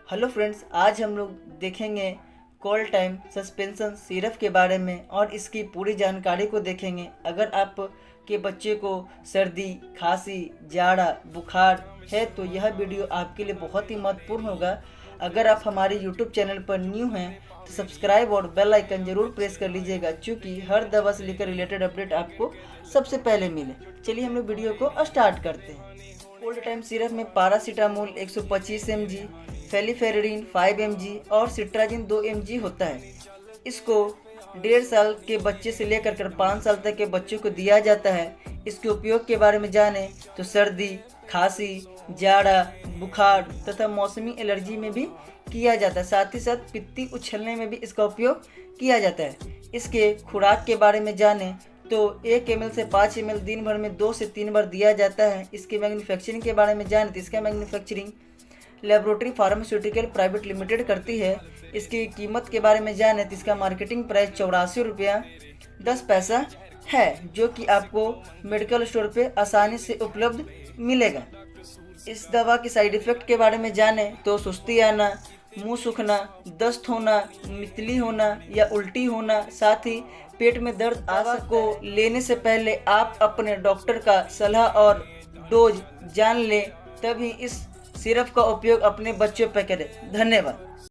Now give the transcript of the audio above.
Hello friends, आज हम लोग देखेंगे कोल्ड टाइम सस्पेंशन सिरप के बारे में और इसकी पूरी जानकारी को देखेंगे। अगर आप के बच्चे को सर्दी, खांसी, जाड़ा, बुखार है तो यह वीडियो आपके लिए बहुत ही महत्वपूर्ण होगा। अगर आप हमारे यूट्यूब चैनल पर न्यू हैं तो सब्सक्राइब और बेल आइकन जरूर प्रेस कर लीजिएगा, क्योंकि हर दवा से लेकर रिलेटेड अपडेट आपको सबसे पहले मिले। चलिए हम लोग वीडियो को स्टार्ट करते हैं। कोल्ड टाइम सिरप में पैरासीटामोल 125 mg, फेलिफेरेडिन 5 mg और सिट्राजिन 2 mg होता है। इसको 1.5 साल के बच्चे से लेकर 5 साल तक के बच्चों को दिया जाता है। इसके उपयोग के बारे में जाने तो सर्दी, खांसी, जाड़ा, बुखार तथा मौसमी एलर्जी में भी किया जाता है। साथ ही साथ पित्ती उछलने में भी इसका उपयोग किया जाता है। इसके खुराक के बारे में जाने तो 1 ml से 5 ml दिन भर में 2 से 3 बार दिया जाता है। इसके मैन्युफैक्चरिंग के बारे में जाने तो इसका manufacturing laboratory pharmaceutical private limited करती है। इसकी कीमत के बारे में जाने तो इसका मार्केटिंग प्राइस 84 रुपया 10 पैसा है, जो कि आपको मेडिकल स्टोर पे आसानी से उपलब्ध मिलेगा। इस दवा के साइड इफ़ेक्ट के बारे में जाने तो सुस्ती आना, मुंह सूखना, दस्त होना, मितली होना या उल्टी होना, साथ ही पेट में दर्द आदि को लेने से पहले आप अपने डॉक्टर का सलाह और डोज जान लें, तभी इस सिरप का उपयोग अपने बच्चों पर करें। धन्यवाद।